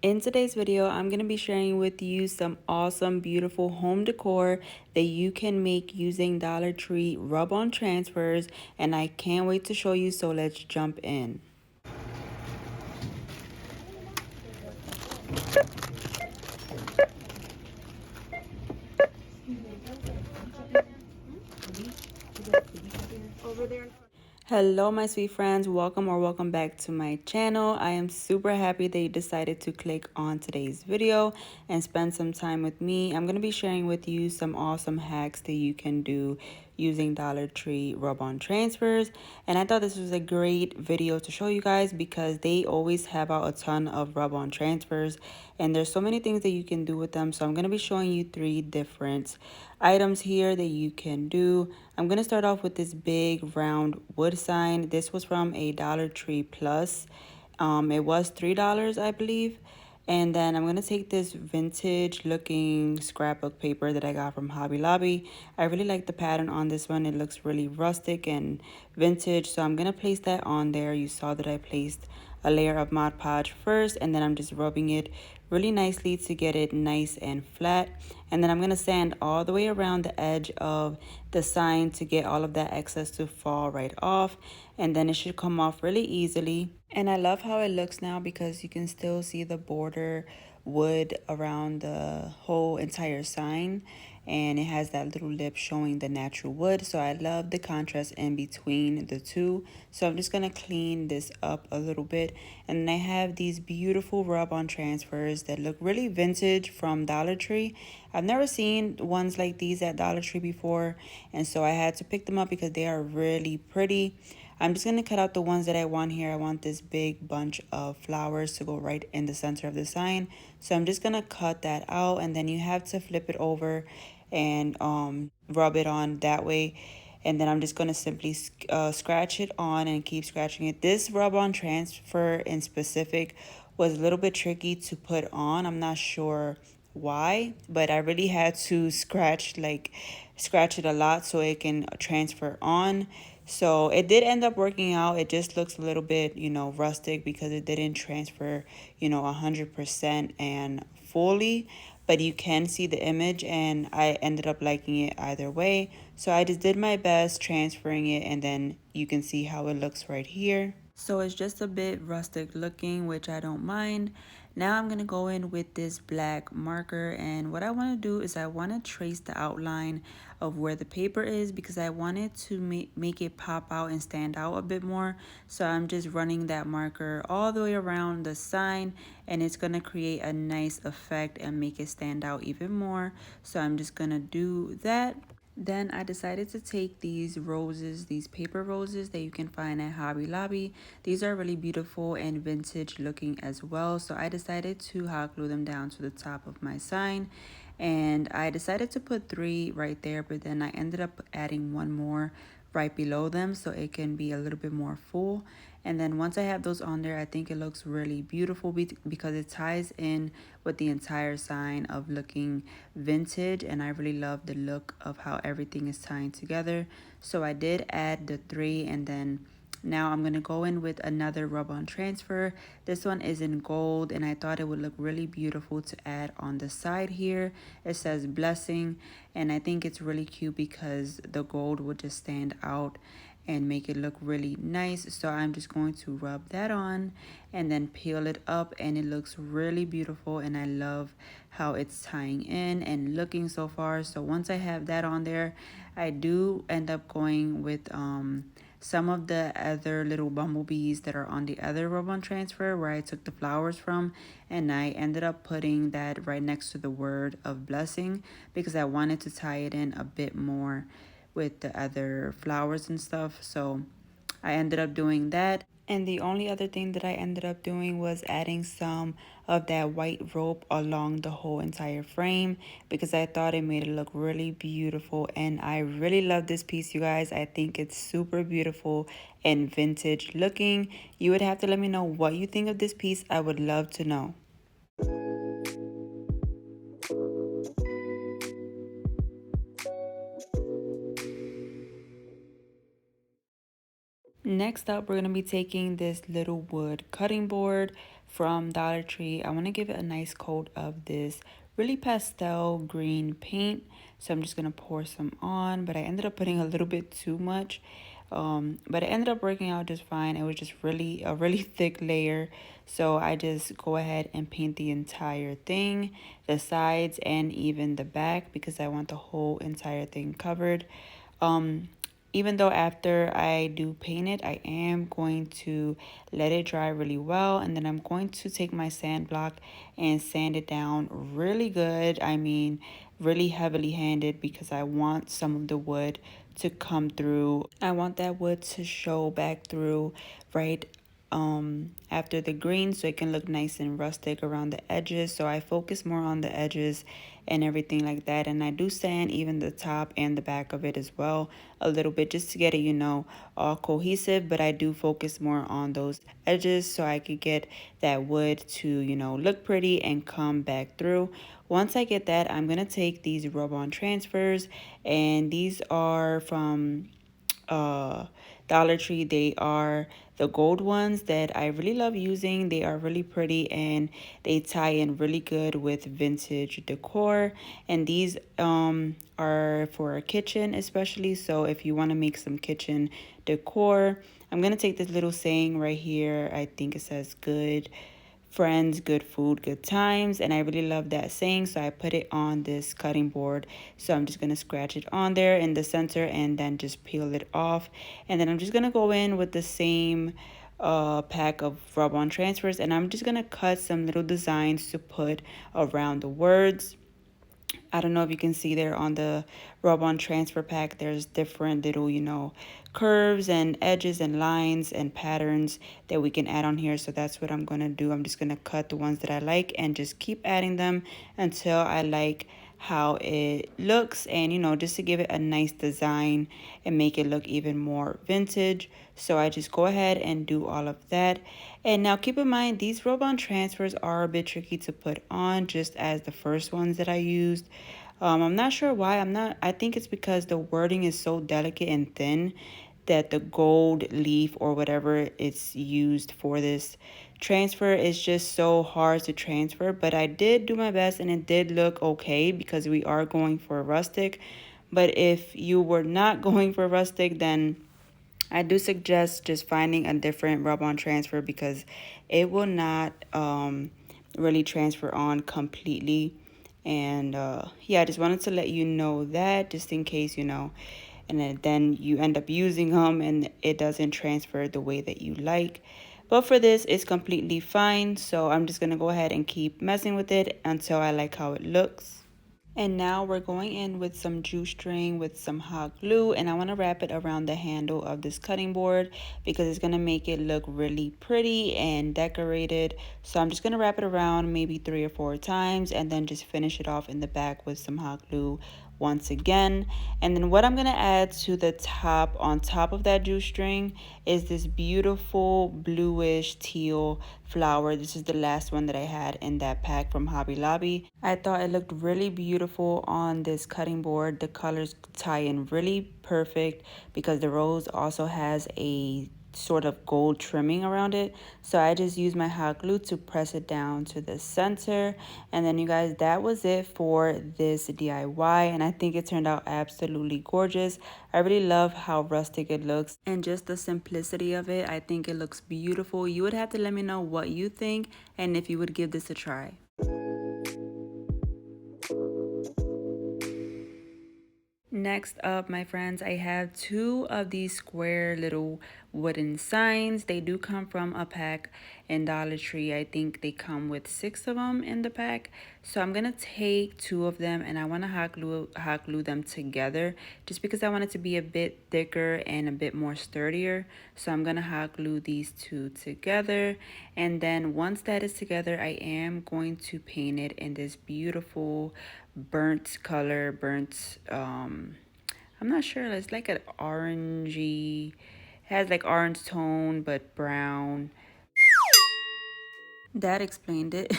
In today's video, I'm going to be sharing with you some awesome, beautiful home decor that you can make using Dollar Tree rub-on transfers, and I can't wait to show you, so let's jump in. Hello my sweet friends, welcome back to my channel. I am super happy that you decided to click on today's video and spend some time with me. I'm going to be sharing with you some awesome hacks that you can do using Dollar Tree rub-on transfers, and I thought this was a great video to show you guys because they always have out a ton of rub-on transfers and there's so many things that you can do with them. So I'm going to be showing you 3 different items here that you can do. I'm going to start off with this big round wood sign. This was from a Dollar Tree Plus. It was $3, I believe. And then I'm going to take this vintage looking scrapbook paper that I got from Hobby Lobby. I really like the pattern on this one. It looks really rustic and vintage. So I'm going to place that on there. You saw that I placed a layer of Mod Podge first, and then I'm just rubbing it really nicely to get it nice and flat. And then I'm going to sand all the way around the edge of the sign to get all of that excess to fall right off, and then it should come off really easily. And I love how it looks now because you can still see the border wood around the whole entire sign, and it has that little lip showing the natural wood. So I love the contrast in between the two. So I'm just going to clean this up a little bit, and then I have these beautiful rub-on transfers that look really vintage from Dollar Tree. I've never seen ones like these at Dollar Tree before, and so I had to pick them up because they are really pretty. I'm just going to cut out the ones that I want here. I want this big bunch of flowers to go right in the center of the sign. So I'm just going to cut that out, and then you have to flip it over and rub it on that way. And then I'm just going to simply scratch it on and keep scratching it. This rub-on transfer in specific was a little bit tricky to put on. I'm not sure why, but I really had to scratch it a lot so it can transfer on. So it did end up working out. It just looks a little bit, rustic because it didn't transfer, 100% and fully, but you can see the image, and I ended up liking it either way. So I just did my best transferring it, and then you can see how it looks right here. So it's just a bit rustic looking, which I don't mind. Now I'm going to go in with this black marker, and what I want to do is I want to trace the outline of where the paper is because I wanted to make it pop out and stand out a bit more. So I'm just running that marker all the way around the sign, and it's going to create a nice effect and make it stand out even more. So I'm just going to do that. Then I decided to take these roses, these paper roses that you can find at Hobby Lobby. These are really beautiful and vintage looking as well. So I decided to hot glue them down to the top of my sign. And I decided to put 3 right there, but then I ended up adding 1 more right below them so it can be a little bit more full. And then once I have those on there, I think it looks really beautiful because it ties in with the entire sign of looking vintage, and I really love the look of how everything is tying together. So I did add the 3, and then now I'm going to go in with another rub-on transfer. This one is in gold, and I thought it would look really beautiful to add on the side here. It says blessing, and I think it's really cute because the gold would just stand out and make it look really nice. So I'm just going to rub that on and then peel it up, and it looks really beautiful, and I love how it's tying in and looking so far. So once I have that on there, I do end up going with some of the other little bumblebees that are on the other rub-on transfer where I took the flowers from, and I ended up putting that right next to the word of blessing because I wanted to tie it in a bit more with the other flowers and stuff. So I ended up doing that. And the only other thing that I ended up doing was adding some of that white rope along the whole entire frame because I thought it made it look really beautiful. And I really love this piece, you guys. I think it's super beautiful and vintage looking. You would have to let me know what you think of this piece. I would love to know. Next up, we're going to be taking this little wood cutting board from Dollar Tree. I want to give it a nice coat of this really pastel green paint. So I'm just going to pour some on, but I ended up putting a little bit too much. But it ended up working out just fine. It was just really a really thick layer. So I just go ahead and paint the entire thing, the sides and even the back, because I want the whole entire thing covered. Um, Even though after I do paint it, I am going to let it dry really well, and then I'm going to take my sand block and sand it down really good. I mean, really heavily handed, because I want some of the wood to come through. I want that wood to show back through right after the green, so it can look nice and rustic around the edges. So I focus more on the edges and everything like that, and I do sand even the top and the back of it as well a little bit, just to get it, all cohesive. But I do focus more on those edges so I could get that wood to, look pretty and come back through. Once I get that, I'm gonna take these rub-on transfers, and these are from uh Dollar Tree. They are the gold ones that I really love using. They are really pretty, and they tie in really good with vintage decor. And these are for a kitchen especially. So if you want to make some kitchen decor, I'm gonna take this little saying right here. I think it says good friends, good food, good times. And I really love that saying, so I put it on this cutting board. So I'm just going to scratch it on there in the center and then just peel it off. And then I'm just going to go in with the same pack of rub-on transfers, and I'm just going to cut some little designs to put around the words. I don't know if you can see there on the rub-on transfer pack, there's different little, curves and edges and lines and patterns that we can add on here. So that's what I'm going to do. I'm just going to cut the ones that I like and just keep adding them until I like how it looks, and just to give it a nice design and make it look even more vintage. So I just go ahead and do all of that. And now keep in mind, these rub-on transfers are a bit tricky to put on, just as the first ones that I used. I'm not sure why. I think it's because the wording is so delicate and thin that the gold leaf or whatever it's used for this transfer is just so hard to transfer. But I did do my best, and it did look okay because we are going for rustic. But if you were not going for rustic, then I do suggest just finding a different rub-on transfer, because it will not really transfer on completely. And yeah, I just wanted to let you know that, just in case, and then you end up using them and it doesn't transfer the way that you like. But for this, it's completely fine. So I'm just going to go ahead and keep messing with it until I like how it looks. And now we're going in with some juice string with some hot glue, and I want to wrap it around the handle of this cutting board because it's going to make it look really pretty and decorated. So I'm just going to wrap it around maybe 3 or 4 times, and then just finish it off in the back with some hot glue once again. And then what I'm going to add to the top, on top of that juice string, is this beautiful bluish teal flower. This is the last one that I had in that pack from Hobby Lobby. I thought it looked really beautiful on this cutting board. The colors tie in really perfect because the rose also has a sort of gold trimming around it. So I just used my hot glue to press it down to the center. And then you guys, that was it for this DIY, and I think it turned out absolutely gorgeous. I really love how rustic it looks and just the simplicity of it. I think it looks beautiful. You would have to let me know what you think and if you would give this a try. Next up, my friends, I have two of these square little wooden signs. They do come from a pack in Dollar Tree. I think they come with 6 of them in the pack. So I'm gonna take 2 of them, and I want to hot glue them together, just because I want it to be a bit thicker and a bit more sturdier. So I'm gonna hot glue these 2 together, and then once that is together, I am going to paint it in this beautiful burnt color. I'm not sure, it's like an orangey, has like orange tone but brown. That explained it.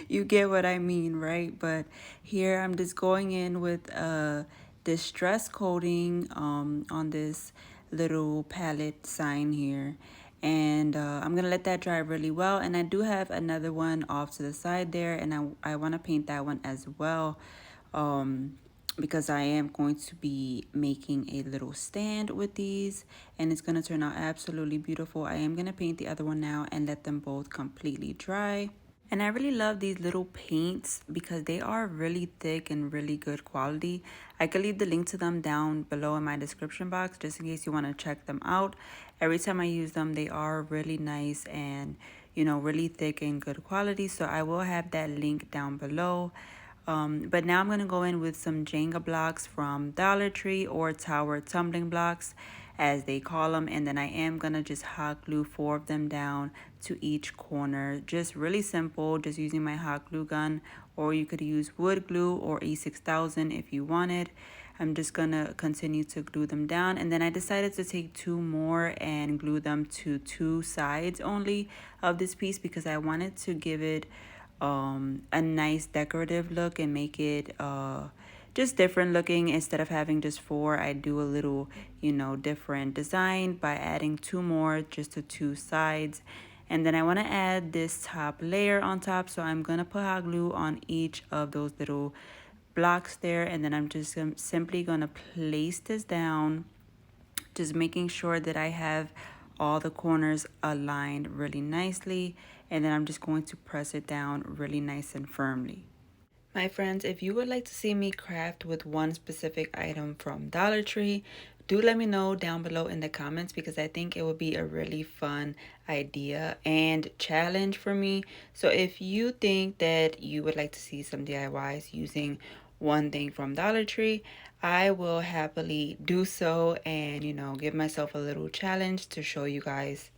You get what I mean, right? But here I'm just going in with distress coating on this little palette sign here. And I'm gonna let that dry really well. And I do have another one off to the side there, and I want to paint that one as well, because I am going to be making a little stand with these, and it's gonna turn out absolutely beautiful. I am gonna paint the other one now and let them both completely dry. And I really love these little paints because they are really thick and really good quality. I could leave the link to them down below in my description box just in case you want to check them out. Every time I use them, they are really nice and, you know, really thick and good quality. So I will have that link down below. But now I'm going to go in with some Jenga blocks from Dollar Tree, or tower tumbling blocks as they call them. And then I am going to just hot glue 4 of them down to each corner. Just really simple, just using my hot glue gun, or you could use wood glue or E6000 if you wanted. I'm just gonna continue to glue them down, and then I decided to take 2 more and glue them to 2 sides only of this piece because I wanted to give it a nice decorative look and make it just different looking. Instead of having just 4, I do a little, you know, different design by adding 2 more just to 2 sides. And then I want to add this top layer on top, so I'm gonna put hot glue on each of those little blocks there, and then I'm just simply gonna place this down, just making sure that I have all the corners aligned really nicely, and then I'm just going to press it down really nice and firmly. My friends, if you would like to see me craft with one specific item from Dollar Tree, do let me know down below in the comments because I think it would be a really fun idea and challenge for me. So if you think that you would like to see some DIYs using one thing from Dollar Tree, I will happily do so and, you know, give myself a little challenge to show you guys.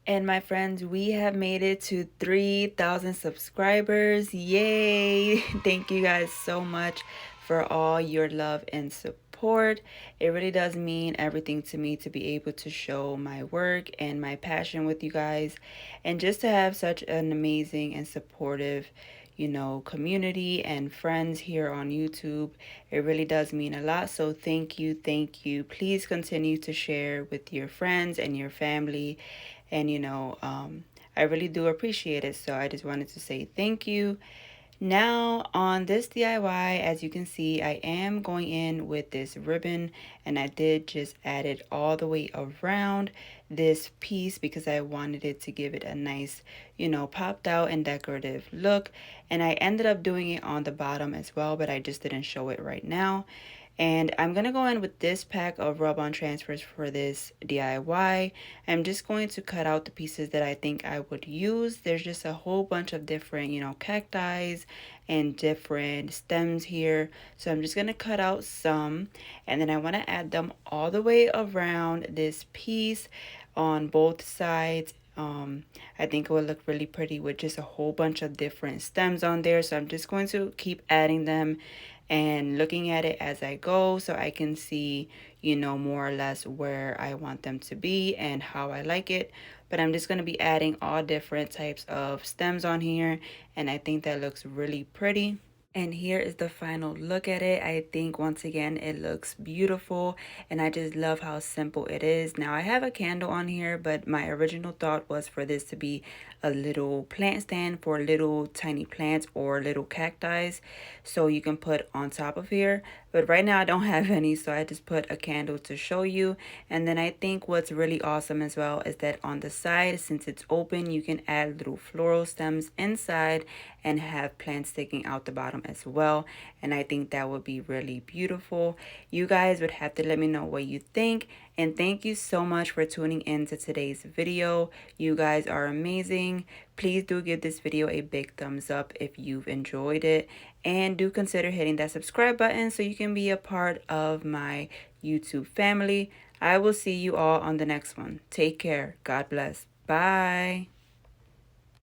And my friends, we have made it to 3,000 subscribers. Yay! Thank you guys so much for all your love and support. It really does mean everything to me to be able to show my work and my passion with you guys, and just to have such an amazing and supportive, you know, community and friends here on YouTube. It really does mean a lot. So thank you, thank you. Please continue to share with your friends and your family. And, you know, I really do appreciate it. So I just wanted to say thank you. Now on this DIY, as you can see, I am going in with this ribbon, and I did just add it all the way around this piece because I wanted it to give it a nice, you know, popped out and decorative look. And I ended up doing it on the bottom as well, but I just didn't show it right now. And I'm going to go in with this pack of rub-on transfers for this DIY. I'm just going to cut out the pieces that I think I would use. There's just a whole bunch of different, you know, cacti and different stems here. So I'm just going to cut out some, and then I want to add them all the way around this piece on both sides. I think it would look really pretty with just a whole bunch of different stems on there. So I'm just going to keep adding them and looking at it as I go so I can see, you know, more or less where I want them to be and how I like it. But I'm just going to be adding all different types of stems on here, and I think that looks really pretty. And here is the final look at it. I think once again it looks beautiful, and I just love how simple it is. Now I have a candle on here, but my original thought was for this to be a little plant stand for little tiny plants or little cacti, so you can put on top of here. But right now I don't have any, so I just put a candle to show you. And then I think what's really awesome as well is that on the side, since it's open, you can add little floral stems inside and have plants sticking out the bottom as well. And I think that would be really beautiful. You guys would have to let me know what you think. And thank you so much for tuning in to today's video. You guys are amazing. Please do give this video a big thumbs up if you've enjoyed it. And do consider hitting that subscribe button so you can be a part of my YouTube family. I will see you all on the next one. Take care. God bless. Bye.